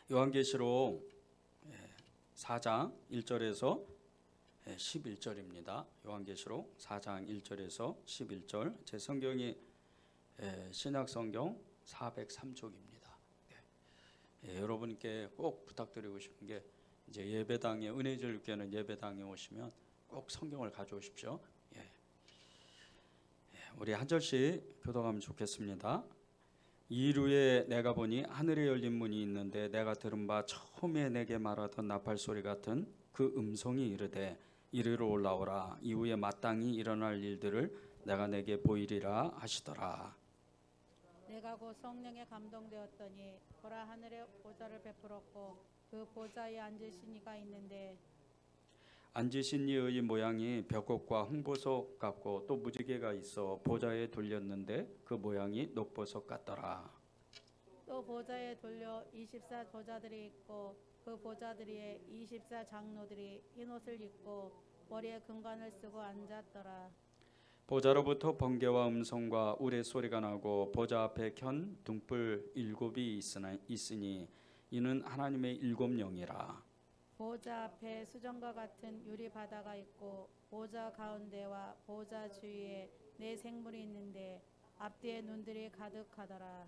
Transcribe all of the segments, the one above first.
요한계시록 4장 1절에서 11절입니다. 요한계시록 4장 1절에서 11절. 제 성경이 신약성경 403쪽입니다. 여러분께 꼭 부탁드리고 싶은 게 이제 예배당에 은혜절교회는 예배당에 오시면 꼭 성경을 가져오십시오. 우리 한 절씩 교독하면 좋겠습니다. 이루에 내가 보니 하늘에 열린 문이 있는데 내가 들은 바 처음에 내게 말하던 나팔 소리 같은 그 음성이 이르되 이리로 올라오라. 이후에 마땅히 일어날 일들을 내가 내게 보이리라 하시더라. 내가 곧 성령에 감동되었더니 보라, 하늘에 보좌를 베풀었고 그 보좌에 앉으신 이가 있는데 앉으신 이의 모양이 벽곡과 홍보석 같고 또 무지개가 있어 보좌에 돌렸는데 그 모양이 녹보석 같더라. 또 보좌에 돌려 24 보좌들이 있고 그 보좌들이에 24 장로들이 흰옷을 입고 머리에 금관을 쓰고 앉았더라. 보좌로부터 번개와 음성과 우레소리가 나고 보좌 앞에 켠 등불 7이 있으니 이는 하나님의 7 영이라. 보좌 앞에 수정과 같은 유리 바다가 있고 보좌 가운데와 보좌 주위에 4 생물이 있는데 앞뒤에 눈들이 가득하더라.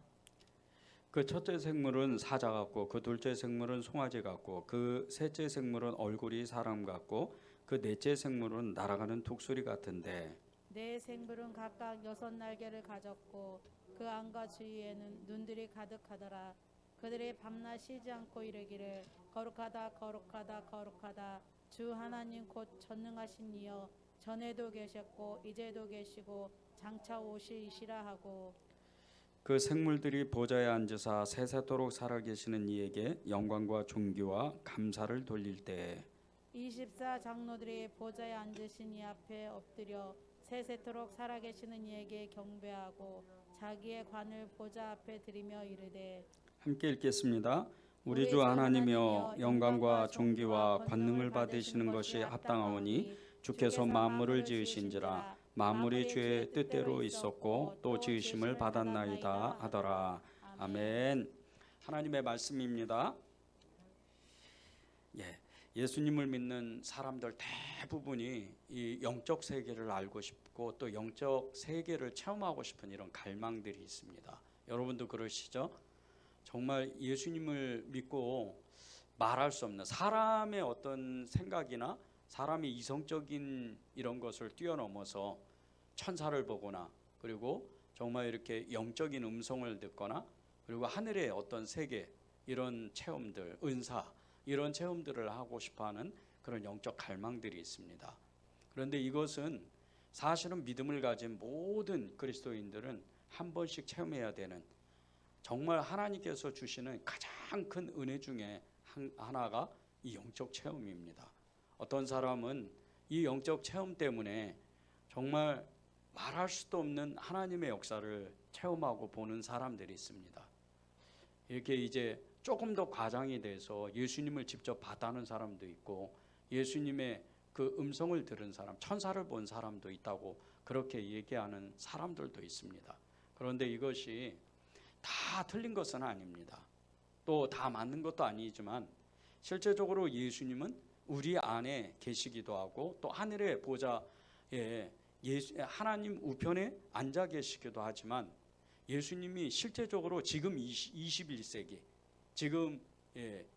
그 첫째 생물은 사자 같고 그 둘째 생물은 송아지 같고 그 셋째 생물은 얼굴이 사람 같고 그 넷째 생물은 날아가는 독수리 같은데 4 생물은 각각 6 날개를 가졌고 그 안과 주위에는 눈들이 가득하더라. 그들이 밤낮 쉬지 않고 이르기를 거룩하다 거룩하다 거룩하다 주 하나님 곧 전능하신 이여 전에도 계셨고 이제도 계시고 장차 오시리시라 하고 그 생물들이 보좌에 앉으사 세세토록 살아계시는 이에게 영광과 존귀와 감사를 돌릴 때 24 장로들이 보좌에 앉으신 이 앞에 엎드려 세세토록 살아계시는 이에게 경배하고 자기의 관을 보좌 앞에 드리며 이르되 함께 읽겠습니다. 우리 주 하나님이여 영광과 존귀와 권능을 받으시는 것이 합당하오니 주께서 만물을 지으신지라 만물이 주의 뜻대로 있었고 또 지으심을 받았나이다 하더라. 아멘. 하나님의 말씀입니다. 예수님을 믿는 사람들 대부분이 이 영적 세계를 알고 싶고 또 영적 세계를 체험하고 싶은 이런 갈망들이 있습니다. 여러분도 그러시죠? 정말 예수님을 믿고 말할 수 없는 사람의 어떤 생각이나 사람의 이성적인 이런 것을 뛰어넘어서 천사를 보거나 그리고 정말 이렇게 영적인 음성을 듣거나 그리고 하늘의 어떤 세계 이런 체험들, 은사 이런 체험들을 하고 싶어하는 그런 영적 갈망들이 있습니다. 그런데 이것은 사실은 믿음을 가진 모든 그리스도인들은 한 번씩 체험해야 되는 정말 하나님께서 주시는 가장 큰 은혜 중에 하나가 이 영적 체험입니다. 어떤 사람은 이 영적 체험 때문에 정말 말할 수도 없는 하나님의 역사를 체험하고 보는 사람들이 있습니다. 이렇게 이제 조금 더 과장이 돼서 예수님을 직접 봤다는 사람도 있고 예수님의 그 음성을 들은 사람, 천사를 본 사람도 있다고 그렇게 얘기하는 사람들도 있습니다. 그런데 이것이 다 틀린 것은 아닙니다. 또 다 맞는 것도 아니지만 실제적으로 예수님은 우리 안에 계시기도 하고 또 하늘의 보좌에 하나님 우편에 앉아 계시기도 하지만 예수님이 실제적으로 지금 21세기 지금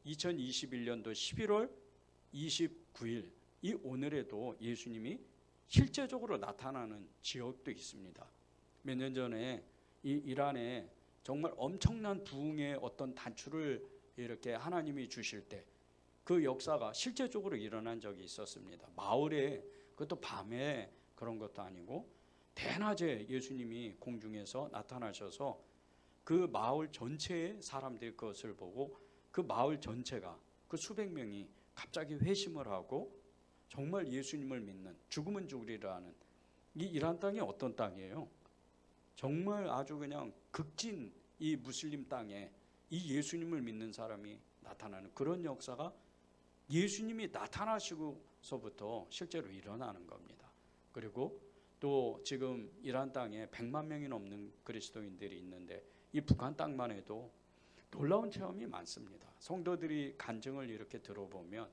2021년도 11월 29일 이 오늘에도 예수님이 실제적으로 나타나는 지역도 있습니다. 몇 년 전에 이 이란에 정말 엄청난 부흥의 어떤 단추를 이렇게 하나님이 주실 때 그 역사가 실제적으로 일어난 적이 있었습니다. 마을에 그것도 밤에 그런 것도 아니고 대낮에 예수님이 공중에서 나타나셔서 그 마을 전체의 사람들이 그것을 보고 그 마을 전체가 그 수백 명이 갑자기 회심을 하고 정말 예수님을 믿는 죽으면 죽으리라 하는 이 이란 땅이 어떤 땅이에요? 정말 아주 그냥 극진 이 무슬림 땅에 이 예수님을 믿는 사람이 나타나는 그런 역사가 예수님이 나타나시고서부터 실제로 일어나는 겁니다. 그리고 또 지금 이란 땅에 100만 명이 넘는 그리스도인들이 있는데 이 북한 땅만 해도 놀라운 체험이 많습니다. 성도들이 간증을 이렇게 들어보면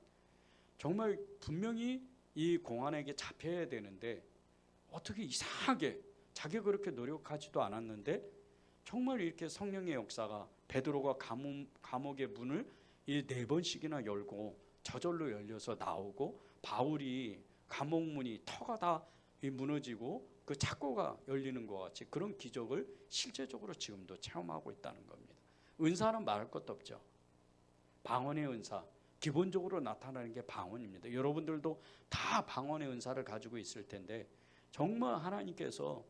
정말 분명히 이 공안에게 잡혀야 되는데 어떻게 이상하게 자기가 그렇게 노력하지도 않았는데 정말 이렇게 성령의 역사가 베드로가 감옥의 문을 이 4번씩이나 열고 저절로 열려서 나오고 바울이 감옥 문이 터가 다 무너지고 그 창고가 열리는 것 같이 그런 기적을 실제적으로 지금도 체험하고 있다는 겁니다. 은사는 말할 것도 없죠. 방언의 은사 기본적으로 나타나는 게 방언입니다. 여러분들도 다 방언의 은사를 가지고 있을 텐데 정말 하나님께서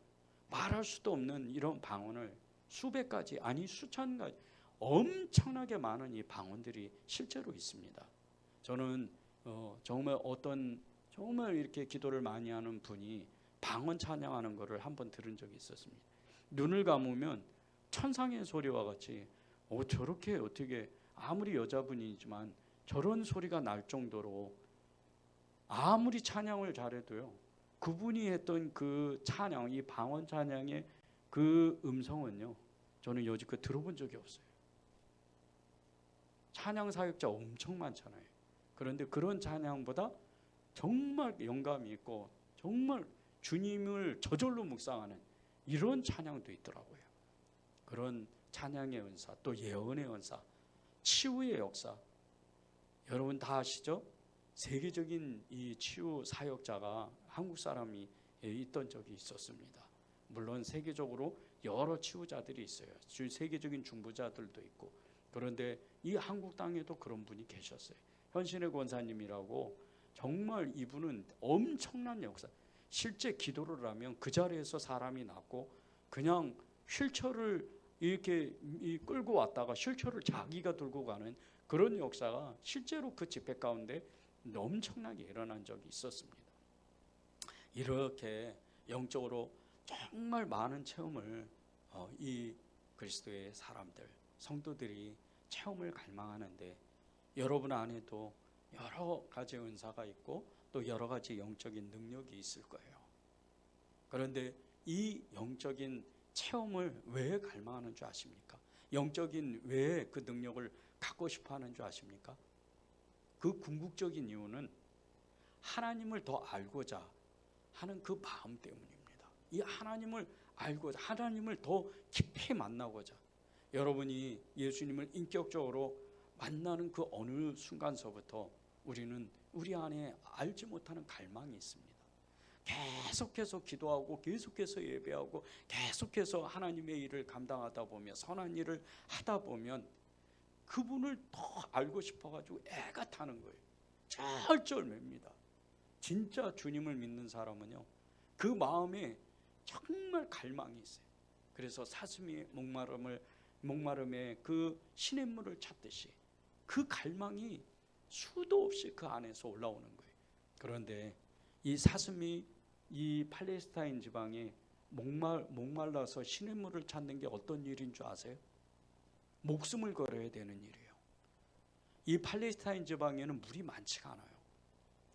말할 수도 없는 이런 방언을 수백 가지 아니 수천 가지 엄청나게 많은 이 방언들이 실제로 있습니다. 저는 정말 이렇게 기도를 많이 하는 분이 방언 찬양하는 것을 한번 들은 적이 있었습니다. 눈을 감으면 천상의 소리와 같이 저렇게 어떻게 아무리 여자분이지만 저런 소리가 날 정도로 아무리 찬양을 잘해도요 그분이 했던 그 찬양 이 방언 찬양의 그 음성은요 저는 여지껏 들어본 적이 없어요. 찬양 사역자 엄청 많잖아요. 그런데 그런 찬양보다 정말 영감이 있고 정말 주님을 저절로 묵상하는 이런 찬양도 있더라고요. 그런 찬양의 은사 또 예언의 은사 치유의 역사 여러분 다 아시죠? 세계적인 이 치유 사역자가 한국 사람이 있던 적이 있었습니다. 물론 세계적으로 여러 치유자들이 있어요. 세계적인 중보자들도 있고 그런데 이 한국 땅에도 그런 분이 계셨어요. 현신의 권사님이라고 정말 이분은 엄청난 역사 실제 기도를 하면 그 자리에서 사람이 낫고 그냥 휠체어를 이렇게 끌고 왔다가 휠체어를 자기가 들고 가는 그런 역사가 실제로 그 집회 가운데 엄청나게 일어난 적이 있었습니다. 이렇게 영적으로 정말 많은 체험을 이 그리스도의 사람들 성도들이 체험을 갈망하는데 여러분 안에도 여러 가지 은사가 있고 또 여러 가지 영적인 능력이 있을 거예요. 그런데 이 영적인 체험을 왜 갈망하는 줄 아십니까? 영적인 왜 그 능력을 갖고 싶어 하는 줄 아십니까? 그 궁극적인 이유는 하나님을 더 알고자 하는 그 마음 때문입니다. 이 하나님을 알고자 하나님을 더 깊이 만나고자 여러분이 예수님을 인격적으로 만나는 그 어느 순간서부터 우리는 우리 안에 알지 못하는 갈망이 있습니다. 계속해서 기도하고 계속해서 예배하고 계속해서 하나님의 일을 감당하다 보면 선한 일을 하다 보면 그분을 더 알고 싶어가지고 애가 타는 거예요. 절절맵니다. 진짜 주님을 믿는 사람은요 그 마음에 정말 갈망이 있어요. 그래서 사슴이 목마름에 그 시냇물을 찾듯이 그 갈망이 수도 없이 그 안에서 올라오는 거예요. 그런데 이 사슴이 이 팔레스타인 지방에 목말라서 시냇물을 찾는 게 어떤 일인 줄 아세요? 목숨을 걸어야 되는 일이에요. 이 팔레스타인 지방에는 물이 많지가 않아요.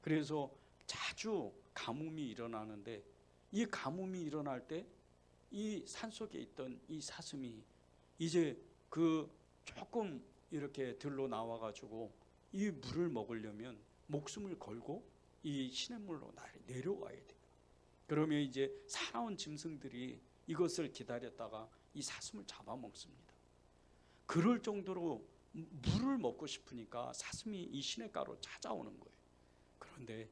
그래서 자주 가뭄이 일어나는데 이 가뭄이 일어날 때 이 산속에 있던 이 사슴이 이제 그 조금 이렇게 들로 나와가지고 이 물을 먹으려면 목숨을 걸고 이 시냇물로 내려와야 돼요. 그러면 이제 살아온 짐승들이 이것을 기다렸다가 이 사슴을 잡아먹습니다. 그럴 정도로 물을 먹고 싶으니까 사슴이 이 시냇가로 찾아오는 거예요. 그런데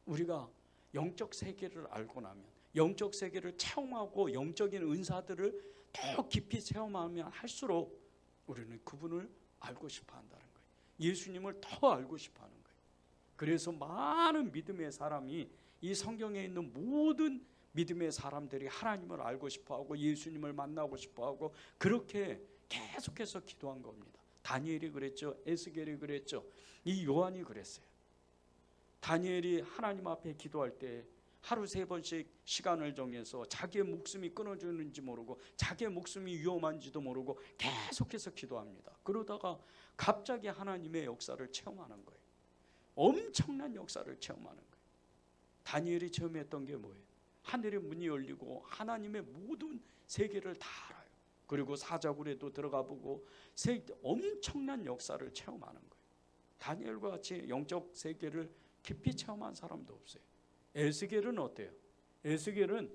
우리가 영적 세계를 알고 나면 영적 세계를 체험하고 영적인 은사들을 더 깊이 체험하면 할수록 우리는 그분을 알고 싶어 한다는 거예요. 예수님을 더 알고 싶어 하는 거예요. 그래서 많은 믿음의 사람이 이 성경에 있는 모든 믿음의 사람들이 하나님을 알고 싶어 하고 예수님을 만나고 싶어 하고 그렇게 계속해서 기도한 겁니다. 다니엘이 그랬죠. 에스겔이 그랬죠. 이 요한이 그랬어요. 다니엘이 하나님 앞에 기도할 때 하루 3번씩 시간을 정해서 자기의 목숨이 끊어지는지 모르고 자기의 목숨이 위험한지도 모르고 계속해서 기도합니다. 그러다가 갑자기 하나님의 역사를 체험하는 거예요. 엄청난 역사를 체험하는 거예요. 다니엘이 체험했던 게 뭐예요? 하늘의 문이 열리고 하나님의 모든 세계를 다 알아요. 그리고 사자굴에도 들어가 보고 엄청난 역사를 체험하는 거예요. 다니엘과 같이 영적 세계를 깊이 체험한 사람도 없어요. 에스겔은 어때요? 에스겔은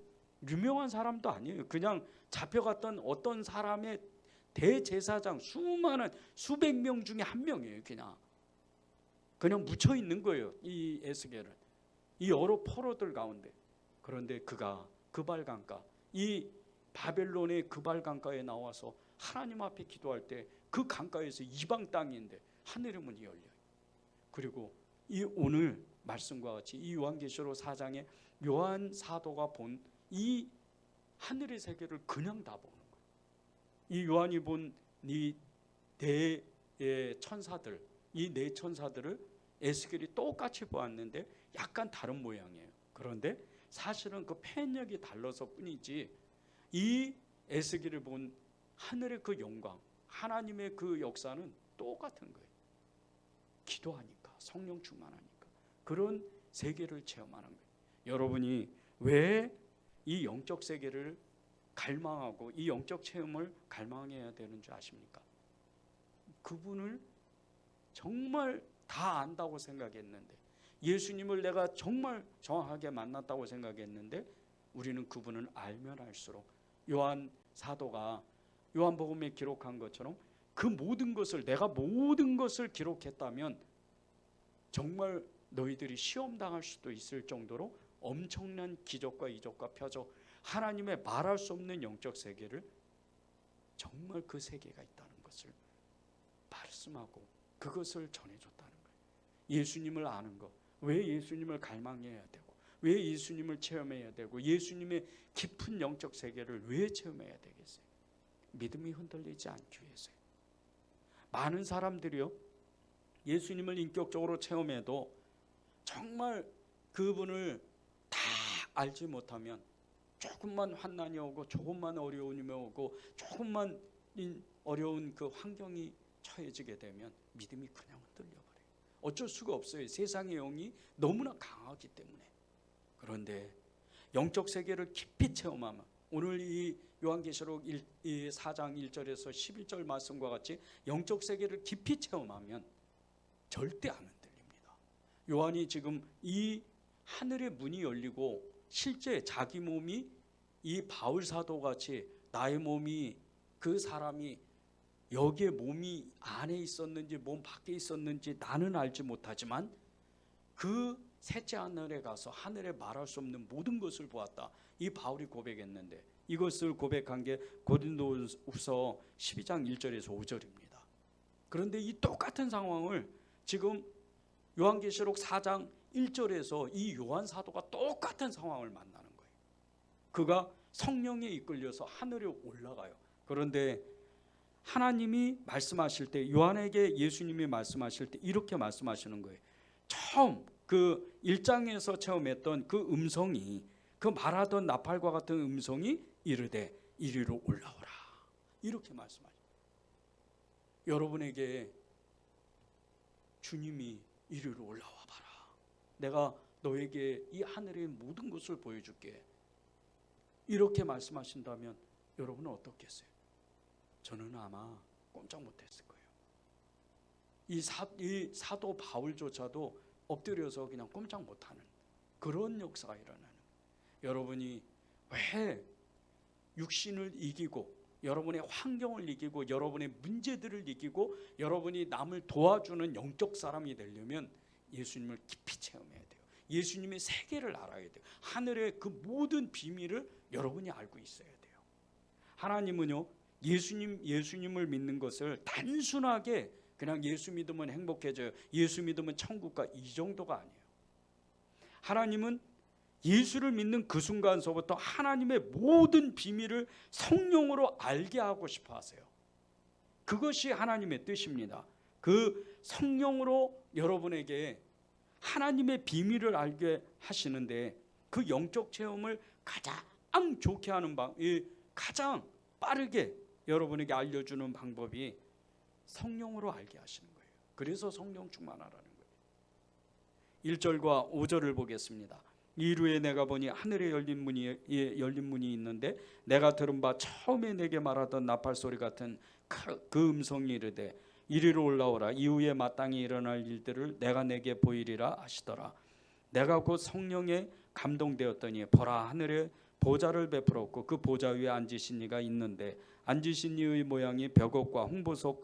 유명한 사람도 아니에요. 그냥 잡혀갔던 어떤 사람의 대제사장, 수많은 수백 명 중에 한 명이에요. 그냥 묻혀 있는 거예요. 이 에스겔은 이 여러 포로들 가운데. 그런데 그가 그발강가, 이 바벨론의 그발강가에 나와서 하나님 앞에 기도할 때 그 강가에서 이방 땅인데 하늘의 문이 열려요. 그리고 이 오늘 말씀과 같이 이 요한계시록 4장에 요한 사도가 본 이 하늘의 세계를 그냥 다 보는 거예요. 이 요한이 본 이 네 천사들, 이 네 천사들을 에스겔이 똑같이 보았는데 약간 다른 모양이에요. 그런데 사실은 그 펜력이 달라서 뿐이지 이 에스겔을 본 하늘의 그 영광, 하나님의 그 역사는 똑같은 거예요. 기도하니까, 성령 충만하니까 그런 세계를 체험하는 거예요. 여러분이 왜 이 영적 세계를 갈망하고 이 영적 체험을 갈망해야 되는 줄 아십니까? 그분을 정말 다 안다고 생각했는데, 예수님을 내가 정말 정확하게 만났다고 생각했는데 우리는 그분을 알면 알수록 요한 사도가 요한복음에 기록한 것처럼 그 모든 것을, 내가 모든 것을 기록했다면 정말 너희들이 시험당할 수도 있을 정도로 엄청난 기적과 이적과 표적, 하나님의 말할 수 없는 영적 세계를, 정말 그 세계가 있다는 것을 말씀하고 그것을 전해줬다는 거예요. 예수님을 아는 것, 왜 예수님을 갈망해야 되고, 왜 예수님을 체험해야 되고, 예수님의 깊은 영적 세계를 왜 체험해야 되겠어요? 믿음이 흔들리지 않기 위해서요. 많은 사람들이요, 예수님을 인격적으로 체험해도 정말 그분을 다 알지 못하면 조금만 환난이 오고, 조금만 어려움이 오고, 조금만 어려운 그 환경이 처해지게 되면 믿음이 그냥 흔들려버려요. 어쩔 수가 없어요. 세상의 영이 너무나 강하기 때문에. 그런데 영적 세계를 깊이 체험하면, 오늘 이 요한계시록 4장 1절에서 11절 말씀과 같이 영적 세계를 깊이 체험하면 절대 안 흔들립니다. 요한이 지금 이 하늘의 문이 열리고 실제 자기 몸이 이 바울 사도 같이 나의 몸이, 그 사람이 여기에 몸이 안에 있었는지 몸 밖에 있었는지 나는 알지 못하지만 그 셋째 하늘에 가서 하늘에 말할 수 없는 모든 것을 보았다. 이 바울이 고백했는데 이것을 고백한 게 고린도후서 12장 1절에서 5절입니다. 그런데 이 똑같은 상황을 지금 요한계시록 4장 1절에서 이 요한 사도가 똑같은 상황을 만나는 거예요. 그가 성령에 이끌려서 하늘에 올라가요. 그런데 하나님이 말씀하실 때, 요한에게 예수님이 말씀하실 때 이렇게 말씀하시는 거예요. 처음 그 1장에서 체험했던 그 음성이, 그 말하던 나팔과 같은 음성이 이르되 이리로 올라오라, 이렇게 말씀하셔요. 여러분에게 주님이 이리로 올라와 봐라, 내가 너에게 이 하늘의 모든 것을 보여줄게, 이렇게 말씀하신다면 여러분은 어떻겠어요? 저는 아마 꼼짝 못했을 거예요. 이 사도 바울조차도 엎드려서 그냥 꼼짝 못하는 그런 역사가 일어나는, 여러분이 왜 육신을 이기고, 여러분의 환경을 이기고, 여러분의 문제들을 이기고, 여러분이 남을 도와주는 영적 사람이 되려면 예수님을 깊이 체험해야 돼요. 예수님의 세계를 알아야 돼요. 하늘의 그 모든 비밀을 여러분이 알고 있어야 돼요. 하나님은요, 예수님을 믿는 것을 단순하게 그냥 예수 믿으면 행복해져요, 예수 믿으면 천국 가, 이 정도가 아니에요. 하나님은 예수를 믿는 그 순간서부터 하나님의 모든 비밀을 성령으로 알게 하고 싶어 하세요. 그것이 하나님의 뜻입니다. 그 성령으로 여러분에게 하나님의 비밀을 알게 하시는데, 그 영적 체험을 가장 좋게 하는 가장 빠르게 여러분에게 알려주는 방법이 성령으로 알게 하시는 거예요. 그래서 성령 충만하라는 거예요. 1절과 5절을 보겠습니다. 이루에 내가 보니 하늘에 열린 문이 있는데 내가 들은 바 처음에 내게 말하던 나팔 소리 같은 그 음성이 이르되 이리로 올라오라. 이후에 마땅히 일어날 일들을 내가 내게 보이리라 하시더라. 내가 곧 성령에 감동되었더니 보라, 하늘에 보좌를 베풀었고 그 보좌 위에 앉으신 이가 있는데 앉으신 이의 모양이 벽옥과 홍보석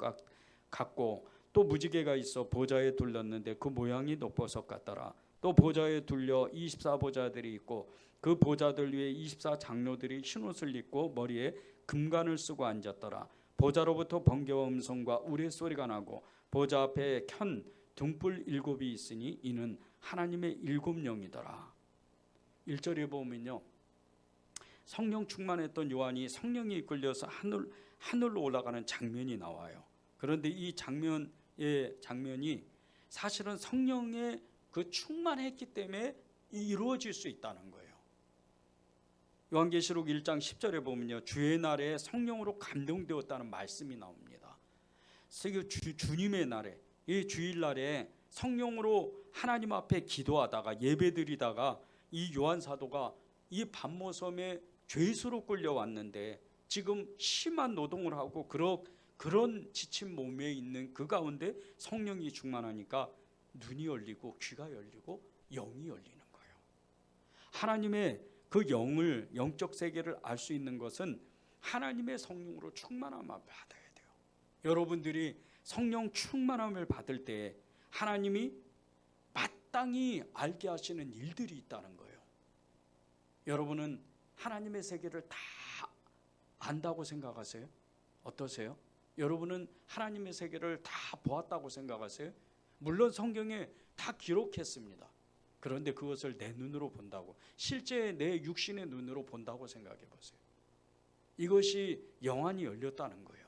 같고 또 무지개가 있어 보좌에 둘렀는데 그 모양이 녹보석 같더라. 또 보좌에 둘려 24보좌들이 있고 그 보좌들 위에 24장로들이 흰옷을 입고 머리에 금관을 쓰고 앉았더라. 보좌로부터 번개와 음성과 우레소리가 나고 보좌 앞에 켠 등불 7이 있으니 이는 하나님의 7영이더라. 1절에 보면요, 성령 충만했던 요한이 성령이 이끌려서 하늘로 올라가는 장면이 나와요. 그런데 이 장면이 사실은 성령의 그 충만했기 때문에 이루어질 수 있다는 거예요. 요한계시록 1장 10절에 보면요, 주의 날에 성령으로 감동되었다는 말씀이 나옵니다. 주님의 날에, 이 주일날에 성령으로 하나님 앞에 기도하다가 예배드리다가 이 요한 사도가 이 반모섬에 죄수로 끌려왔는데 지금 심한 노동을 하고 그런 지친 몸에 있는 그 가운데 성령이 충만하니까 눈이 열리고 귀가 열리고 영이 열리는 거예요. 하나님의 그 영적 세계를 알 수 있는 것은 하나님의 성령으로 충만함을 받아야 돼요. 여러분들이 성령 충만함을 받을 때 하나님이 마땅히 알게 하시는 일들이 있다는 거예요. 여러분은 하나님의 세계를 다 안다고 생각하세요? 어떠세요? 여러분은 하나님의 세계를 다 보았다고 생각하세요? 물론 성경에 다 기록했습니다. 그런데 그것을 내 눈으로 본다고, 실제 내 육신의 눈으로 본다고 생각해 보세요. 이것이 영안이 열렸다는 거예요.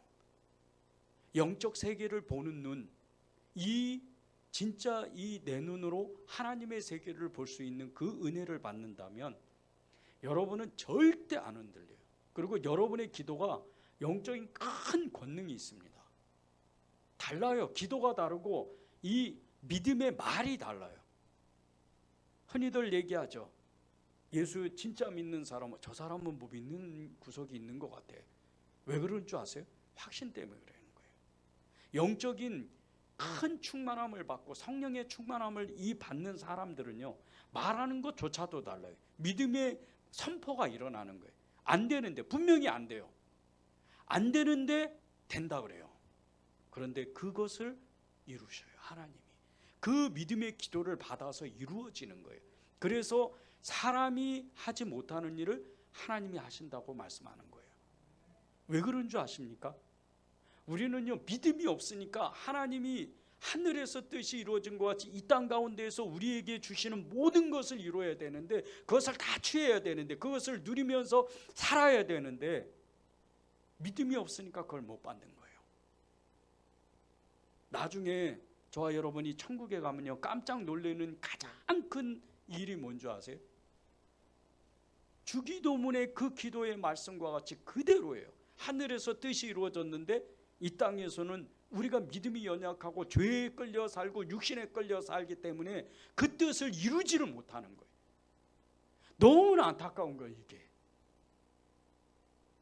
영적 세계를 보는 눈, 진짜 이 내 눈으로 하나님의 세계를 볼 수 있는 그 은혜를 받는다면 여러분은 절대 안 흔들려요. 그리고 여러분의 기도가 영적인 큰 권능이 있습니다. 달라요. 기도가 다르고 이 믿음의 말이 달라요. 흔히들 얘기하죠. 예수 진짜 믿는 사람은, 저 사람은 뭐 믿는 구석이 있는 것 같아. 왜 그런 줄 아세요? 확신 때문에 그러는 거예요. 영적인 큰 충만함을 받고 성령의 충만함을 받는 사람들은요, 말하는 것조차도 달라요. 믿음의 선포가 일어나는 거예요. 안 되는데, 분명히 안 돼요. 안 되는데 된다 그래요. 그런데 그것을 이루셔요, 하나님이. 그 믿음의 기도를 받아서 이루어지는 거예요. 그래서 사람이 하지 못하는 일을 하나님이 하신다고 말씀하는 거예요. 왜 그런 줄 아십니까? 우리는요, 믿음이 없으니까 하나님이 하늘에서 뜻이 이루어진 것 같이 이 땅 가운데에서 우리에게 주시는 모든 것을 이루어야 되는데, 그것을 다 취해야 되는데, 그것을 누리면서 살아야 되는데 믿음이 없으니까 그걸 못 받는 거예요. 나중에 저와 여러분이 천국에 가면요, 깜짝 놀라는 가장 큰 일이 뭔지 아세요? 주기도문의 그 기도의 말씀과 같이 그대로예요. 하늘에서 뜻이 이루어졌는데 이 땅에서는 우리가 믿음이 연약하고 죄에 끌려 살고 육신에 끌려 살기 때문에 그 뜻을 이루지를 못하는 거예요. 너무나 안타까운 거예요, 이게.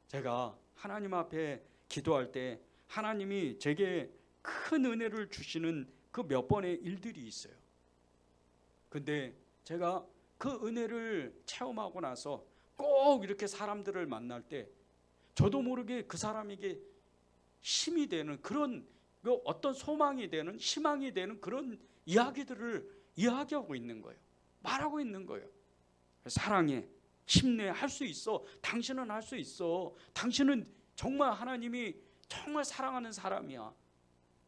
제가 하나님 앞에 기도할 때 하나님이 제게 큰 은혜를 주시는 그 몇 번의 일들이 있어요. 근데 제가 그 은혜를 체험하고 나서 꼭 이렇게 사람들을 만날 때 저도 모르게 그 사람에게 힘이 되는 그런, 어떤 소망이 되는, 희망이 되는 그런 이야기들을 이야기하고 있는 거예요. 말하고 있는 거예요. 사랑해, 힘내, 할 수 있어. 당신은 할 수 있어. 당신은 정말 하나님이 정말 사랑하는 사람이야.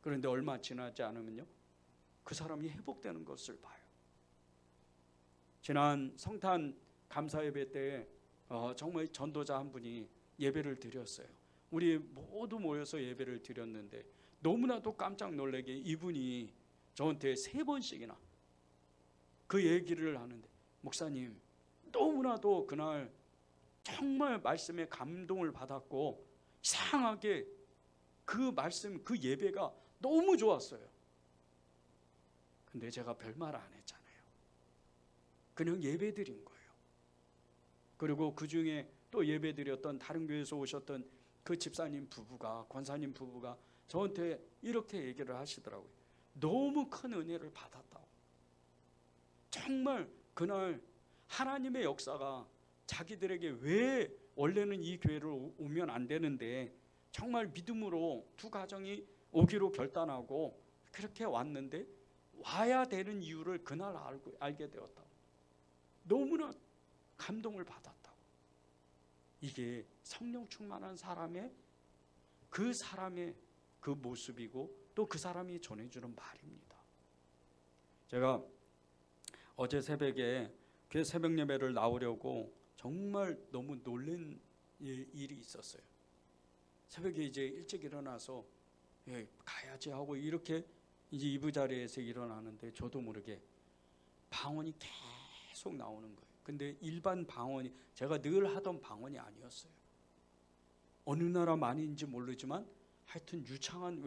그런데 얼마 지나지 않으면요, 그 사람이 회복되는 것을 봐요. 지난 성탄 감사 예배 때 정말 전도자 한 분이 예배를 드렸어요. 우리 모두 모여서 예배를 드렸는데 너무나도 깜짝 놀라게 이분이 저한테 3번씩이나 그 얘기를 하는데, 목사님, 너무나도 그날 정말 말씀에 감동을 받았고 이상하게 그 말씀, 그 예배가 너무 좋았어요. 근데 제가 별말 안 했잖아요. 그냥 예배 드린 거예요. 그리고 그 중에 또 예배드렸던 다른 교회에서 오셨던 그 집사님 부부가, 권사님 부부가 저한테 이렇게 얘기를 하시더라고요. 너무 큰 은혜를 받았다고. 정말 그날 하나님의 역사가 자기들에게 왜 원래는 이 교회를 오면 안 되는데 정말 믿음으로 두 가정이 오기로 결단하고 그렇게 왔는데 와야 되는 이유를 그날 알게 되었다고. 너무나 감동을 받았다고. 이게 성령 충만한 사람의 그 모습이고 또 그 사람이 전해주는 말입니다. 제가 어제 새벽에 교회 새벽 예배를 나오려고 정말 너무 놀란 일이 있었어요. 새벽에 이제 일찍 일어나서 가야지 하고 이렇게 이제 이부자리에서 일어나는데 저도 모르게 방언이 계속 나오는 거예요. 근데 일반 방언이 제가 늘 하던 방언이 아니었어요. 어느 나라 말인지 모르지만 하여튼 유창한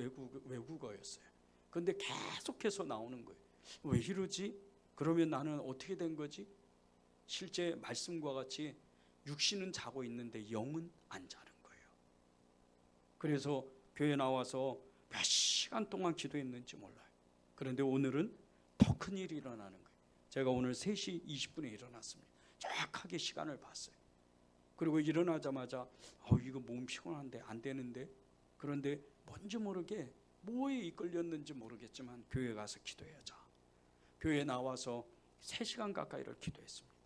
외국어였어요. 근데 계속해서 나오는 거예요. 왜 이러지? 그러면 나는 어떻게 된 거지? 실제 말씀과 같이 육신은 자고 있는데 영은 안 자는 거예요. 그래서 교회 나와서 몇 시간 동안 기도했는지 몰라요. 그런데 오늘은 더 큰 일이 일어나는 거예요. 제가 오늘 3시 20분에 일어났습니다. 정확하게 시간을 봤어요. 그리고 일어나자마자 이거 몸 피곤한데 안 되는데, 그런데 뭔지 모르게 뭐에 이끌렸는지 모르겠지만 교회 가서 기도해야죠. 교회에 나와서 3시간 가까이를 기도했습니다.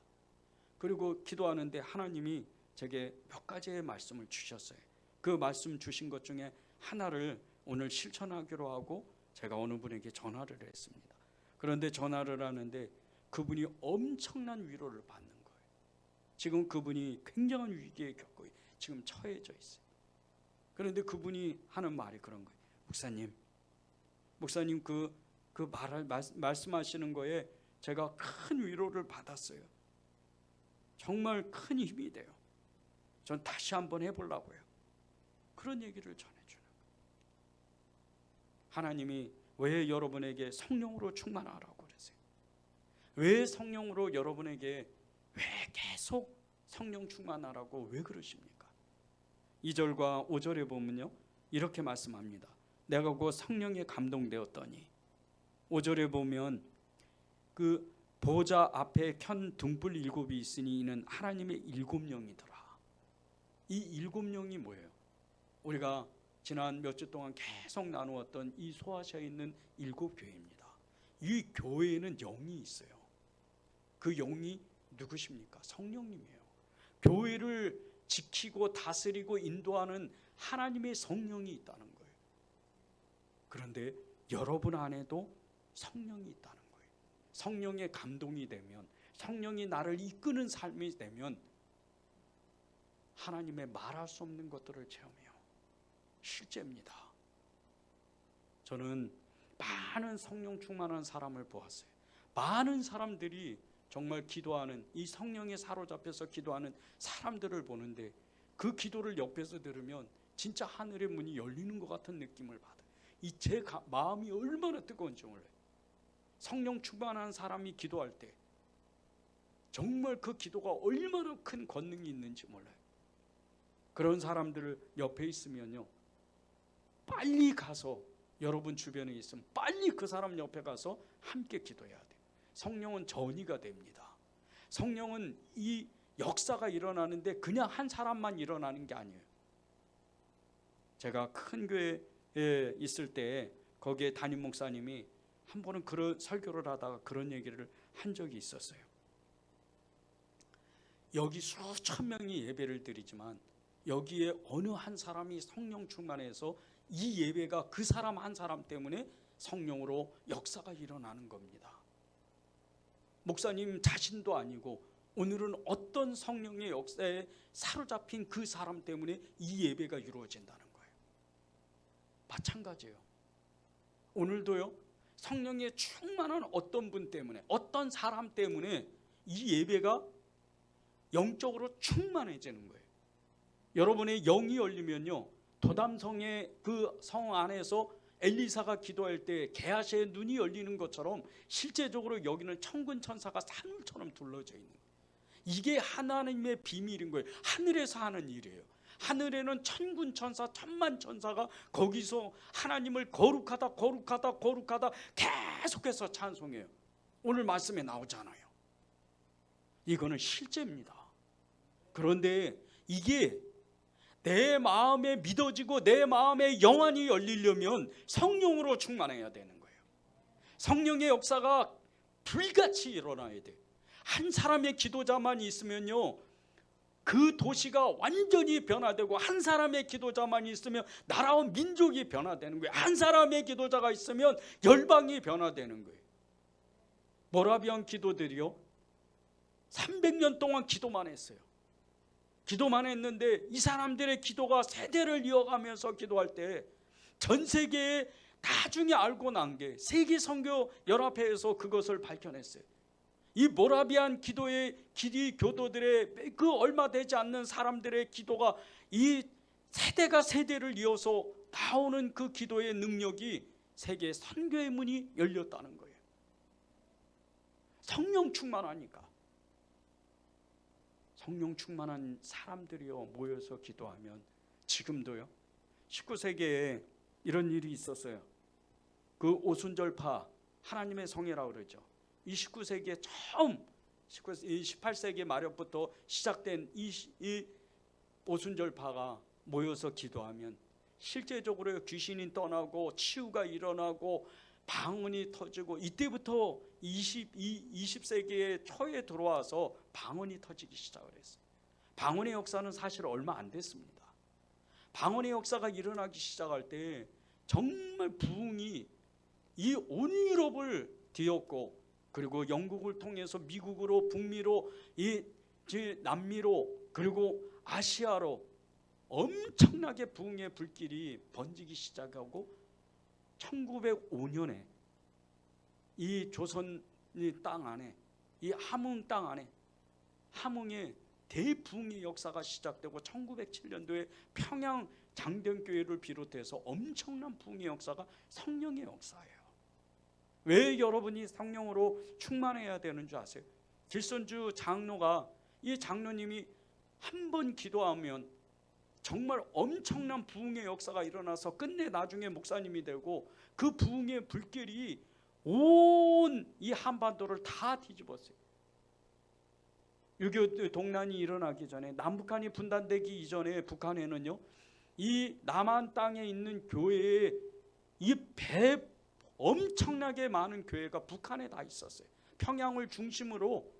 그리고 기도하는데 하나님이 제게 몇 가지의 말씀을 주셨어요. 그 말씀 주신 것 중에 하나를 오늘 실천하기로 하고 제가 어느 분에게 전화를 했습니다. 그런데 전화를 하는데 그분이 엄청난 위로를 받는 거예요. 지금 그분이 굉장한 위기에 겪고 지금 처해져 있어요. 그런데 그분이 하는 말이 그런 거예요. 목사님 그 말씀하시는 거에 제가 큰 위로를 받았어요. 정말 큰 힘이 돼요. 전 다시 한번 해보려고요. 그런 얘기를 전해주는 거예요. 하나님이 왜 여러분에게 성령으로 충만하라고 그러세요? 왜 성령으로 여러분에게 왜 계속 성령 충만하라고 왜 그러십니까? 2절과 5절에 보면요 이렇게 말씀합니다. 내가 그 성령에 감동되었더니, 5절에 보면 그 보좌 앞에 켠 등불 7이 있으니 이는 하나님의 7영이더라. 이 7영이 뭐예요? 우리가 지난 몇 주 동안 계속 나누었던 이 소아시아에 있는 7교회입니다. 이 교회에는 영이 있어요. 그 영이 누구십니까? 성령님이에요. 교회를 지키고 다스리고 인도하는 하나님의 성령이 있다는 거예요. 그런데 여러분 안에도 성령이 있다는 거예요. 성령의 감동이 되면, 성령이 나를 이끄는 삶이 되면 하나님의 말할 수 없는 것들을 체험해요. 실제입니다. 저는 많은 성령 충만한 사람을 보았어요. 많은 사람들이 정말 기도하는, 이 성령에 사로잡혀서 기도하는 사람들을 보는데 그 기도를 옆에서 들으면 진짜 하늘의 문이 열리는 것 같은 느낌을 받아요. 제 마음이 얼마나 뜨거운지 몰라요. 성령 충만한 사람이 기도할 때 정말 그 기도가 얼마나 큰 권능이 있는지 몰라요. 그런 사람들 옆에 있으면요 빨리 가서, 여러분 주변에 있으면 빨리 그 사람 옆에 가서 함께 기도해야 돼요. 성령은 전이가 됩니다. 성령은 이 역사가 일어나는데 그냥 한 사람만 일어나는 게 아니에요. 제가 큰 교회에 있을 때 거기에 담임 목사님이 한 번은 그런 설교를 하다가 그런 얘기를 한 적이 있었어요. 여기 수천 명이 예배를 드리지만 여기에 어느 한 사람이 성령 충만해서 이 예배가 그 사람 한 사람 때문에 성령으로 역사가 일어나는 겁니다. 목사님 자신도 아니고 오늘은 어떤 성령의 역사에 사로잡힌 그 사람 때문에 이 예배가 이루어진다는 거예요. 마찬가지예요. 오늘도요 성령에 충만한 어떤 분 때문에, 어떤 사람 때문에 이 예배가 영적으로 충만해지는 거예요. 여러분의 영이 열리면요 도담성의 그 성 안에서 엘리사가 기도할 때 게하시의 눈이 열리는 것처럼 실제적으로 여기는 천군 천사가 산울처럼 둘러져 있는 거예요. 이게 하나님의 비밀인 거예요. 하늘에서 하는 일이에요. 하늘에는 천군 천사 천만 천사가 거기서 하나님을 거룩하다 거룩하다 거룩하다 계속해서 찬송해요. 오늘 말씀에 나오잖아요. 이거는 실제입니다. 그런데 이게 내 마음에 믿어지고 내 마음에 영안이 열리려면 성령으로 충만해야 되는 거예요. 성령의 역사가 불같이 일어나야 돼요. 한 사람의 기도자만 있으면요, 그 도시가 완전히 변화되고, 한 사람의 기도자만 있으면 나라와 민족이 변화되는 거예요. 한 사람의 기도자가 있으면 열방이 변화되는 거예요. 모라비안 기도들이요 300년 동안 기도만 했어요. 기도만 했는데 이 사람들의 기도가 세대를 이어가면서 기도할 때 전 세계에 나중에 알고 난 게 세계 선교 연합회에서 그것을 밝혀냈어요. 이 모라비안 기도의 교도들의 그 얼마 되지 않는 사람들의 기도가 이 세대가 세대를 이어서 나오는 그 기도의 능력이 세계 선교의 문이 열렸다는 거예요. 성령 충만하니까. 성령 충만한 사람들이요 모여서 기도하면 지금도요 19세기에 이런 일이 있었어요. 그 오순절파 하나님의 성회라고 그러죠. 이 19세기에 처음 18세기 말엽부터 시작된 이 오순절파가 모여서 기도하면 실제적으로 귀신이 떠나고 치유가 일어나고 방언이 터지고, 이때부터 20세기의 초에 들어와서 방언이 터지기 시작을 했어요. 방언의 역사는 사실 얼마 안 됐습니다. 방언의 역사가 일어나기 시작할 때 정말 부흥이 이 온 유럽을 뒤엎고, 그리고 영국을 통해서 미국으로, 북미로, 남미로, 그리고 아시아로 엄청나게 부흥의 불길이 번지기 시작하고, 1905년에 이 조선 땅 안에, 이 함흥 땅 안에, 함흥의 대부흥의 역사가 시작되고, 1907년도에 평양 장대교회를 비롯해서 엄청난 부흥의 역사가 성령의 역사예요. 왜 여러분이 성령으로 충만해야 되는 줄 아세요? 길선주 장로가, 이 장로님이 한 번 기도하면 정말 엄청난 부흥의 역사가 일어나서 끝내 나중에 목사님이 되고, 그 부흥의 불길이 온 이 한반도를 다 뒤집었어요. 6.25 동란이 일어나기 전에, 남북한이 분단되기 이전에 북한에는요 이 남한 땅에 있는 교회에 엄청나게 많은 교회가 북한에 다 있었어요. 평양을 중심으로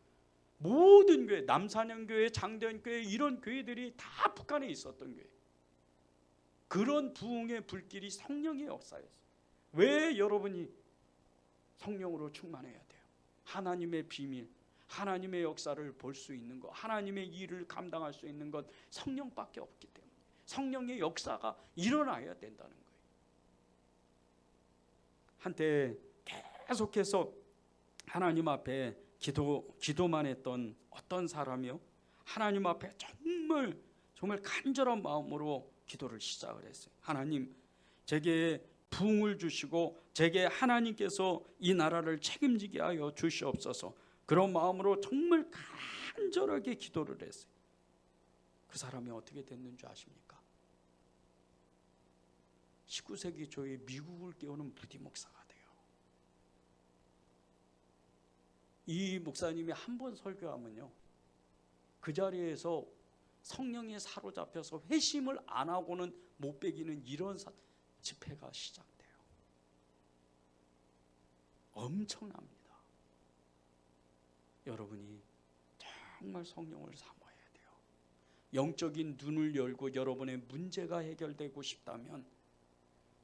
모든 교회, 남산영교회, 장대현교회, 이런 교회들이 다 북한에 있었던 교회. 그런 부흥의 불길이 성령의 역사였어요. 왜 여러분이 성령으로 충만해야 돼요? 하나님의 비밀, 하나님의 역사를 볼 수 있는 것, 하나님의 일을 감당할 수 있는 것 성령밖에 없기 때문에 성령의 역사가 일어나야 된다는 거예요. 한때 계속해서 하나님 앞에 기도만 했던 어떤 사람이요, 하나님 앞에 정말 간절한 마음으로 기도를 시작을 했어요. 하나님, 제게 부흥을 주시고 제게 하나님께서 이 나라를 책임지게 하여 주시옵소서. 그런 마음으로 정말 간절하게 기도를 했어요. 그 사람이 어떻게 됐는 줄 아십니까? 19세기 초에 미국을 깨우는 무디 목사가 돼요. 이 목사님이 한 번 설교하면요, 그 자리에서 성령에 사로잡혀서 회심을 안 하고는 못 베기는 이런 집회가 시작돼요. 엄청납니다. 여러분이 정말 성령을 사모해야 돼요. 영적인 눈을 열고 여러분의 문제가 해결되고 싶다면,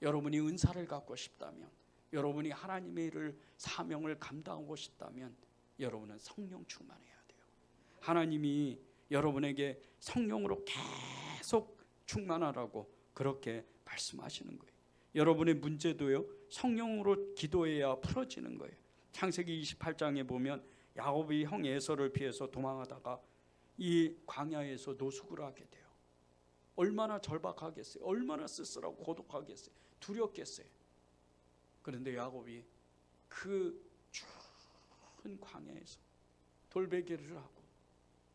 여러분이 은사를 갖고 싶다면, 여러분이 하나님의 일을, 사명을 감당하고 싶다면 여러분은 성령 충만해야 돼요. 하나님이 여러분에게 성령으로 계속 충만하라고 그렇게 말씀하시는 거예요. 여러분의 문제도요 성령으로 기도해야 풀어지는 거예요. 창세기 28장에 보면 야곱이 형 에서를 피해서 도망하다가 이 광야에서 노숙을 하게 돼요. 얼마나 절박하겠어요. 얼마나 쓸쓸하고 고독하겠어요. 두렵겠어요. 그런데 야곱이 그 추운 광야에서 돌베개를 하고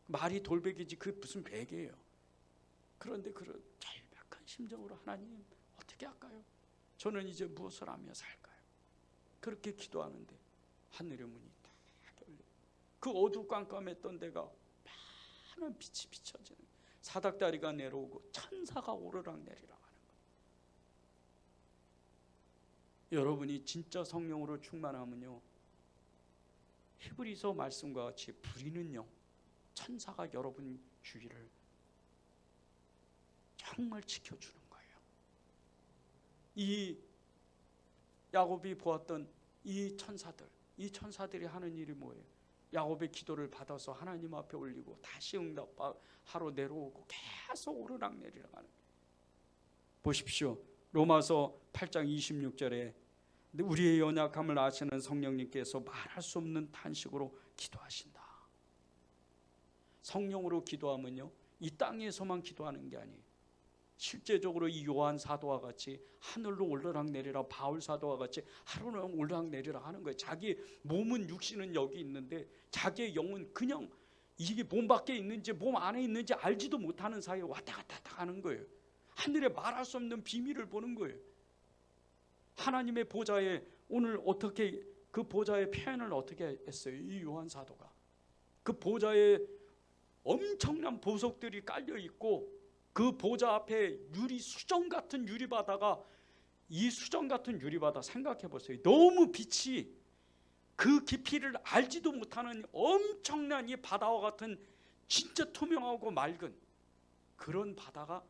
말이 돌베개지 그 무슨 베개예요. 그런데 그런 절박한 심정으로 하나님 어떻게 할까요? 저는 이제 무엇을 하며 살까요? 그렇게 기도하는데 하늘의 문이 딱 열려. 그 어두깜깜했던 데가 많은 빛이 비춰지는, 사닥다리가 내려오고 천사가 오르락내리락 하는 거예요. 여러분이 진짜 성령으로 충만하면요, 히브리서 말씀과 같이 부리는 영, 천사가 여러분 주위를 정말 지켜주는 거예요. 이 야곱이 보았던 이 천사들이 하는 일이 뭐예요? 야곱의 기도를 받아서 하나님 앞에 올리고 다시 응답하러 내려오고 계속 오르락내리락 하는 거예요. 보십시오. 로마서 8장 26절에 우리의 연약함을 아시는 성령님께서 말할 수 없는 탄식으로 기도하신다. 성령으로 기도하면요, 이 땅에서만 기도하는 게 아니에요. 실제적으로 이 요한 사도와 같이 하늘로 올라락내리라, 바울 사도와 같이 하늘로 올라락내리라 하는 거예요. 자기 몸은, 육신은 여기 있는데 자기의 영은 그냥 이게 몸 밖에 있는지 몸 안에 있는지 알지도 못하는 사이에 왔다 갔다 하는 거예요. 하늘에 말할 수 없는 비밀을 보는 거예요. 하나님의 보좌에 오늘 어떻게, 그 보좌의 표현을 어떻게 했어요? 이 요한 사도가 그 보좌에 엄청난 보석들이 깔려 있고 그 보좌 앞에 수정 같은 유리바다가, 이 수정 같은 유리바다 생각해 보세요. 너무 빛이 그 깊이를 알지도 못하는 엄청난 이 바다와 같은 진짜 투명하고 맑은 그런 바다가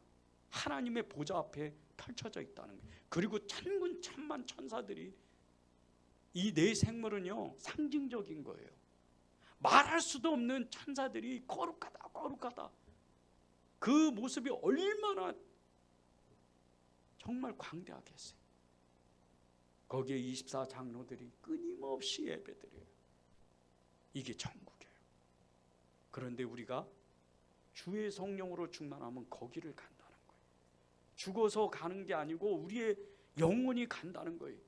하나님의 보좌 앞에 펼쳐져 있다는 거예요. 그리고 천군 천만 천사들이, 이 네 생물은요 상징적인 거예요. 말할 수도 없는 천사들이 거룩하다 그 모습이 얼마나 정말 광대하겠어요. 거기에 24장로들이 끊임없이 예배드려요. 이게 천국이에요. 그런데 우리가 주의 성령으로 충만하면 거기를 간다는 거예요. 죽어서 가는 게 아니고 우리의 영혼이 간다는 거예요.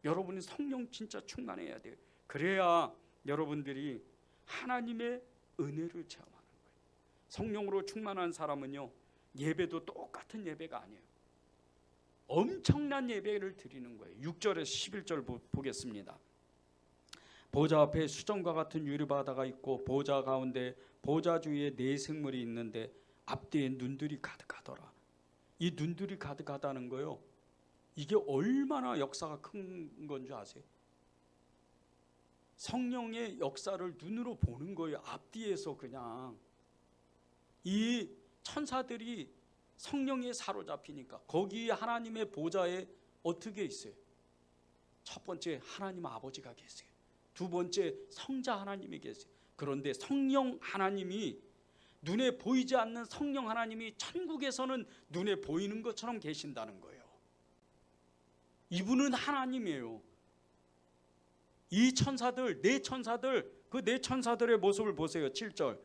여러분은 성령 진짜 충만해야 돼요. 그래야 여러분들이 하나님의 은혜를 체험하는 거예요. 성령으로 충만한 사람은요, 예배도 똑같은 예배가 아니에요. 엄청난 예배를 드리는 거예요. 6절에서 11절 보겠습니다. 보좌 앞에 수정과 같은 유리바다가 있고 보좌 가운데 보좌 주위에 네 생물이 있는데 앞뒤에 눈들이 가득하더라. 이 눈들이 가득하다는 거요, 이게 얼마나 역사가 큰 건 줄 아세요? 성령의 역사를 눈으로 보는 거예요. 앞뒤에서 그냥 이 천사들이 성령에 사로잡히니까 거기 하나님의 보좌에 어떻게 있어요? 첫 번째 하나님 아버지가 계세요. 두 번째 성자 하나님이 계세요. 그런데 성령 하나님이, 눈에 보이지 않는 성령 하나님이 천국에서는 눈에 보이는 것처럼 계신다는 거예요. 이분은 하나님이에요. 이 천사들, 네 천사들, 그 네 천사들의 모습을 보세요. 7절.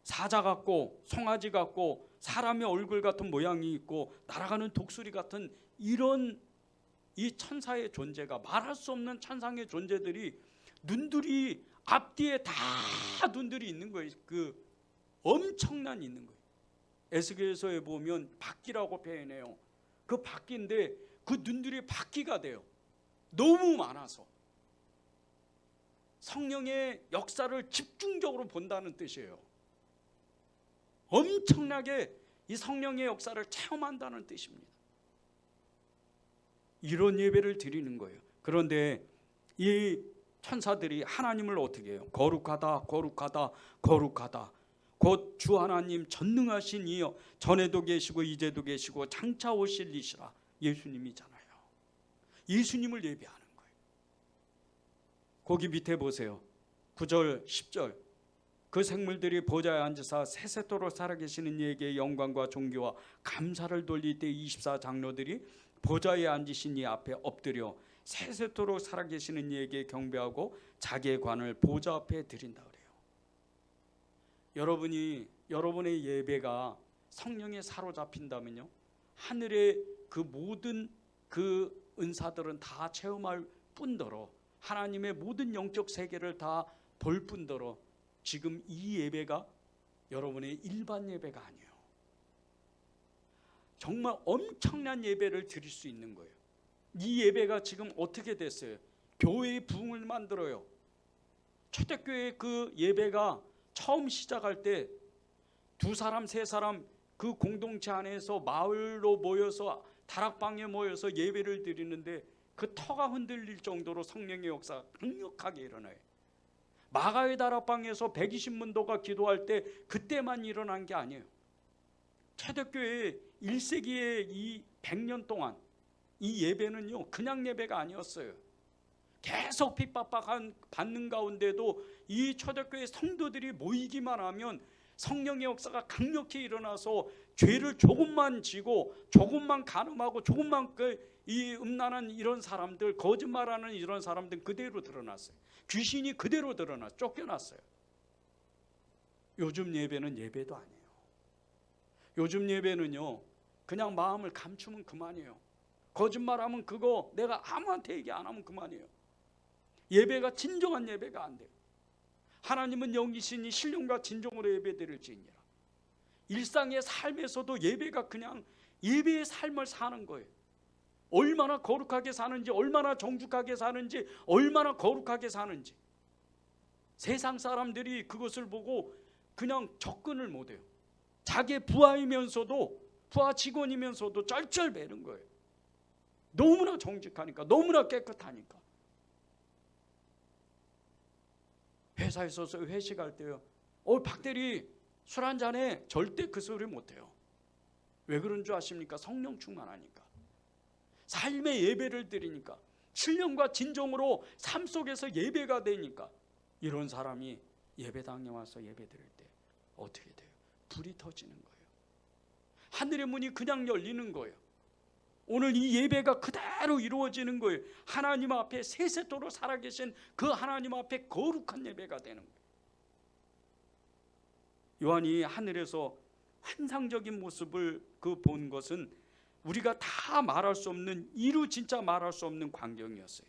사자 같고 송아지 같고 사람의 얼굴 같은 모양이 있고 날아가는 독수리 같은 이런 이 천사의 존재가, 말할 수 없는 천상의 존재들이 눈들이 앞뒤에 다 눈들이 있는 거예요. 그 엄청난 있는 거예요. 에스겔서에 보면 바퀴라고 표현해요. 그 바퀴인데 그 눈들이 바퀴가 돼요. 너무 많아서 성령의 역사를 집중적으로 본다는 뜻이에요. 엄청나게 이 성령의 역사를 체험한다는 뜻입니다. 이런 예배를 드리는 거예요. 그런데 이 천사들이 하나님을 어떻게 해요? 거룩하다 거룩하다 거룩하다, 곧 주 하나님 전능하신 이여 전에도 계시고 이제도 계시고 장차 오실 이시라. 예수님이잖아요. 예수님을 예배하는 거예요. 거기 밑에 보세요. 9절 10절. 그 생물들이 보좌에 앉으사 세세토록 살아계시는 이에게 영광과 존귀와 감사를 돌릴 때 24장로들이 보좌에 앉으신 이 앞에 엎드려 세세토록 살아계시는 이에게 경배하고 자기의 관을 보좌 앞에 드린다 그래요. 여러분의 예배가 성령에 사로잡힌다면요, 하늘의 그 모든 그 은사들은 다 체험할 뿐더러 하나님의 모든 영적 세계를 다 볼 뿐더러 지금 이 예배가 여러분의 일반 예배가 아니에요. 정말 엄청난 예배를 드릴 수 있는 거예요. 이 예배가 지금 어떻게 됐어요? 교회의 부흥을 만들어요. 초대교회 그 예배가 처음 시작할 때 두 사람 세 사람 그 공동체 안에서 마을로 모여서 다락방에 모여서 예배를 드리는데 그 터가 흔들릴 정도로 성령의 역사가 강력하게 일어나요. 마가의 다락방에서 120문도가 기도할 때 그때만 일어난 게 아니에요. 초대교회 1세기의 이 100년 동안 이 예배는요 그냥 예배가 아니었어요. 계속 핍박받는 가운데도 이 초대교회 성도들이 모이기만 하면 성령의 역사가 강력히 일어나서 죄를 조금만 지고 조금만 간음하고 조금만 이 음란한 이런 사람들, 거짓말하는 이런 사람들 그대로 드러났어요. 귀신이 그대로 쫓겨났어요. 요즘 예배는 예배도 아니에요. 요즘 예배는요 그냥 마음을 감추면 그만이에요. 거짓말하면 그거 내가 아무한테 얘기 안 하면 그만이에요. 예배가 진정한 예배가 안 돼요. 하나님은 영이시니 신령과 진정으로 예배드릴지니라. 일상의 삶에서도 예배가 그냥 예배의 삶을 사는 거예요. 얼마나 거룩하게 사는지, 얼마나 정직하게 사는지, 얼마나 거룩하게 사는지. 세상 사람들이 그것을 보고 그냥 접근을 못해요. 자기의 부하이면서도, 부하 직원이면서도 쩔쩔매는 거예요. 너무나 정직하니까, 너무나 깨끗하니까. 회사에서 회식할 때요, 박대리 술 한잔해. 절대 그 소리 못해요. 왜 그런 줄 아십니까? 성령 충만하니까. 삶의 예배를 드리니까, 신령과 진정으로 삶 속에서 예배가 되니까. 이런 사람이 예배당에 와서 예배 드릴 때 어떻게 돼요? 불이 터지는 거예요. 하늘의 문이 그냥 열리는 거예요. 오늘 이 예배가 그대로 이루어지는 거예요. 하나님 앞에 세세토록 살아계신 그 하나님 앞에 거룩한 예배가 되는 거예요. 요한이 하늘에서 환상적인 모습을 본 것은 우리가 다 말할 수 없는, 이루 진짜 말할 수 없는 광경이었어요.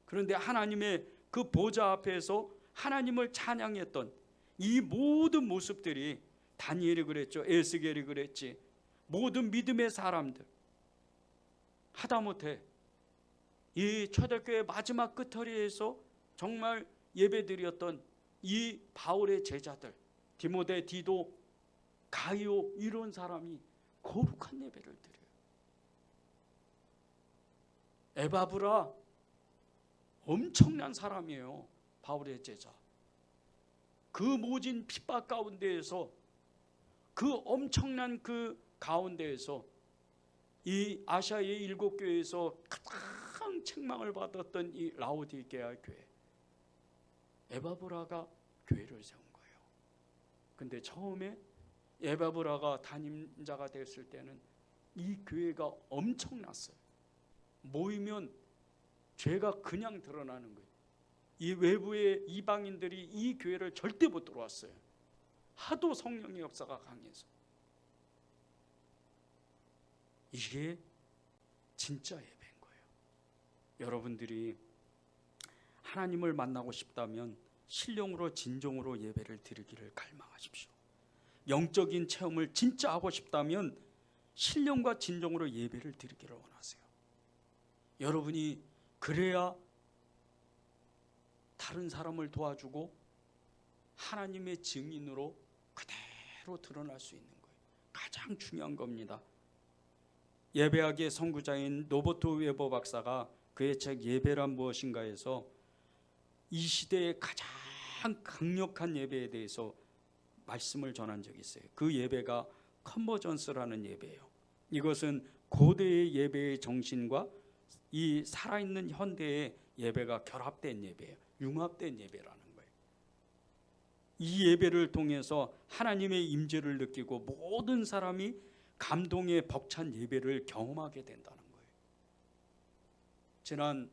그런데 하나님의 그 보좌 앞에서 하나님을 찬양했던 이 모든 모습들이, 다니엘이 그랬죠, 에스겔이 그랬지, 모든 믿음의 사람들, 하다못해 이 초대교회 마지막 끝터리에서 정말 예배드렸던 이 바울의 제자들, 디모데, 디도, 가이오, 이런 사람이 거룩한 예배를 드려요. 에바브라 엄청난 사람이에요. 바울의 제자. 그 모진 핍박 가운데에서, 그 엄청난 그 가운데에서 이 아시아의 7교회에서 가장 책망을 받았던 이 라오디게아 교회, 에바브라가 교회를 세운 거예요. 근데 처음에 에바브라가 담임자가 됐을 때는 이 교회가 엄청났어요. 모이면 죄가 그냥 드러나는 거예요. 이 외부의 이방인들이 이 교회를 절대 못 들어왔어요. 하도 성령의 역사가 강해서. 이게 진짜 예배인 거예요. 여러분들이 하나님을 만나고 싶다면 신령으로 진정으로 예배를 드리기를 갈망하십시오. 영적인 체험을 진짜 하고 싶다면 신령과 진정으로 예배를 드리기를 원하세요. 여러분이 그래야 다른 사람을 도와주고 하나님의 증인으로 그대로 드러날 수 있는 거예요. 가장 중요한 겁니다. 예배학의 선구자인 노버트 웨버 박사가 그의 책 예배란 무엇인가에서 이 시대의 가장 강력한 예배에 대해서 말씀을 전한 적이 있어요. 그 예배가 컨버전스라는 예배예요. 이것은 고대의 예배의 정신과 이 살아있는 현대의 예배가 결합된 예배예요. 융합된 예배라는 거예요. 이 예배를 통해서 하나님의 임재를 느끼고 모든 사람이 감동의 벅찬 예배를 경험하게 된다는 거예요. 지난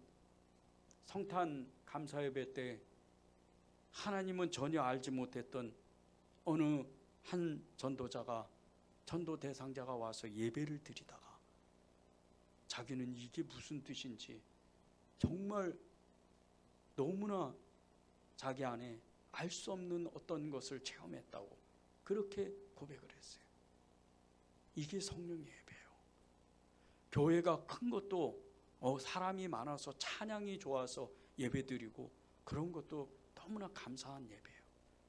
성탄 감사 예배 때 하나님은 전혀 알지 못했던 어느 한 전도자가, 전도 대상자가 와서 예배를 드리다가 자기는 이게 무슨 뜻인지 정말 너무나 자기 안에 알 수 없는 어떤 것을 체험했다고 그렇게 고백을 했어요. 이게 성령의 예배예요. 교회가 큰 것도 사람이 많아서 찬양이 좋아서 예배드리고 그런 것도 너무나 감사한 예배예요.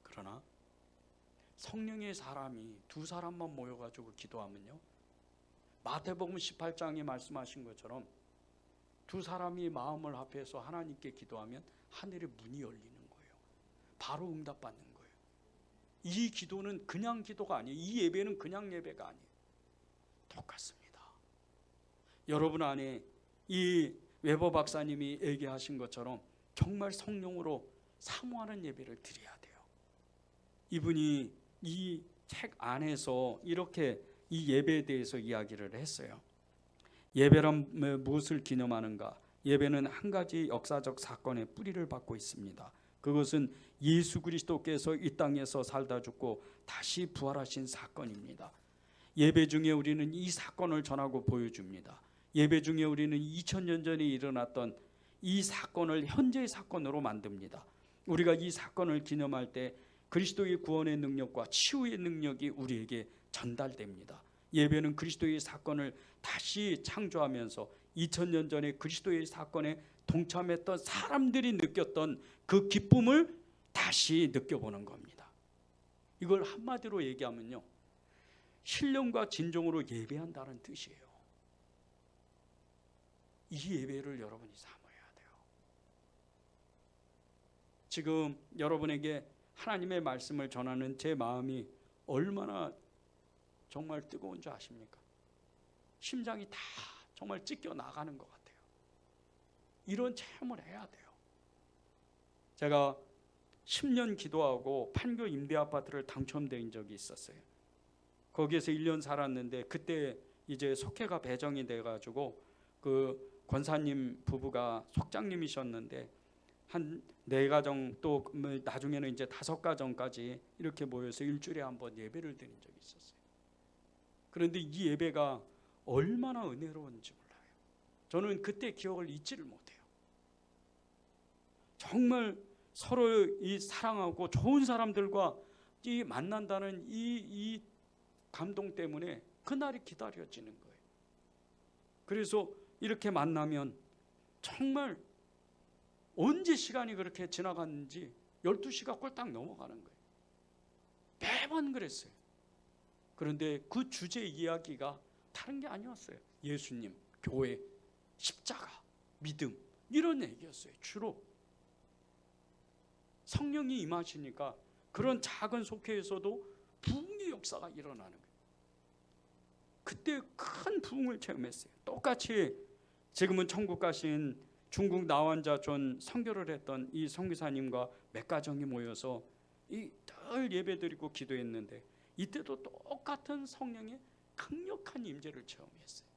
그러나 성령의 사람이 두 사람만 모여가지고 기도하면요, 마태복음 18장에 말씀하신 것처럼 두 사람이 마음을 합해서 하나님께 기도하면 하늘의 문이 열리는 거예요. 바로 응답받는 거예요. 이 기도는 그냥 기도가 아니에요. 이 예배는 그냥 예배가 아니에요. 똑같습니다. 여러분 안에 이 웨버 박사님이 얘기하신 것처럼 정말 성령으로 사모하는 예배를 드려야 돼요. 이분이 이 책 안에서 이렇게 이 예배에 대해서 이야기를 했어요. 예배란 무엇을 기념하는가? 예배는 한 가지 역사적 사건의 뿌리를 받고 있습니다. 그것은 예수 그리스도께서 이 땅에서 살다 죽고 다시 부활하신 사건입니다. 예배 중에 우리는 이 사건을 전하고 보여줍니다. 예배 중에 우리는 2000년 전에 일어났던 이 사건을 현재의 사건으로 만듭니다. 우리가 이 사건을 기념할 때 그리스도의 구원의 능력과 치유의 능력이 우리에게 전달됩니다. 예배는 그리스도의 사건을 다시 창조하면서 2000년 전에 그리스도의 사건에 동참했던 사람들이 느꼈던 그 기쁨을 다시 느껴보는 겁니다. 이걸 한마디로 얘기하면요, 신령과 진정으로 예배한다는 뜻이에요. 이 예배를 여러분이 사모해야 돼요. 지금 여러분에게 하나님의 말씀을 전하는 제 마음이 얼마나 정말 뜨거운 줄 아십니까? 심장이 다 정말 찢겨 나가는 것 같아요. 이런 체험을 해야 돼요. 제가 10년 기도하고 판교 임대아파트를 당첨된 적이 있었어요. 거기에서 1년 살았는데 그때 이제 속회가 배정이 돼가지고 그 권사님 부부가 속장님이셨는데 한 4가정 또 나중에는 이제 5가정까지 이렇게 모여서 일주일에 한 번 예배를 드린 적이 있었어요. 그런데 이 예배가 얼마나 은혜로운지 몰라요. 저는 그때 기억을 잊지를 못해요. 정말 서로 이 사랑하고 좋은 사람들과 이 만난다는 이 감동 때문에 그날이 기다려지는 거예요. 그래서 이렇게 만나면 정말 언제 시간이 그렇게 지나갔는지 12시가 꼴딱 넘어가는 거예요. 매번 그랬어요. 그런데 그 주제 이야기가 다른 게 아니었어요. 예수님, 교회, 십자가, 믿음 이런 얘기였어요. 주로 성령이 임하시니까 그런 작은 속회에서도 부흥의 역사가 일어나는 거예요. 그때 큰 부흥을 체험했어요. 똑같이 지금은 천국 가신 중국 나완자존 선교를 했던 이 선교사님과 몇 가정이 모여서 늘 예배드리고 기도했는데 이때도 똑같은 성령의 강력한 임재를 체험했어요.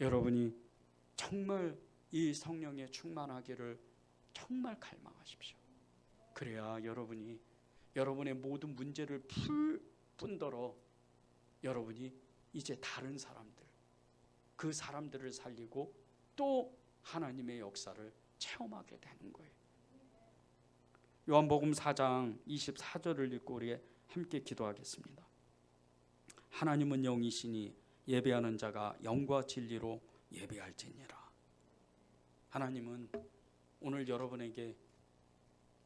여러분이 정말 이 성령에 충만하기를 정말 갈망하십시오. 그래야 여러분이 여러분의 모든 문제를 풀 뿐더러 여러분이 이제 다른 사람들, 그 사람들을 살리고 또 하나님의 역사를 체험하게 되는 거예요. 요한복음 4장 24절을 읽고 우리 함께 기도하겠습니다. 하나님은 영이시니 예배하는 자가 영과 진리로 예배할지니라. 하나님은 오늘 여러분에게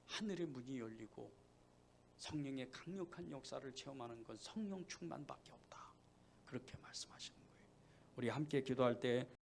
하늘의 문이 열리고 성령의 강력한 역사를 체험하는 건 성령 충만밖에 없다. 그렇게 말씀하시는 거예요. 우리 함께 기도할 때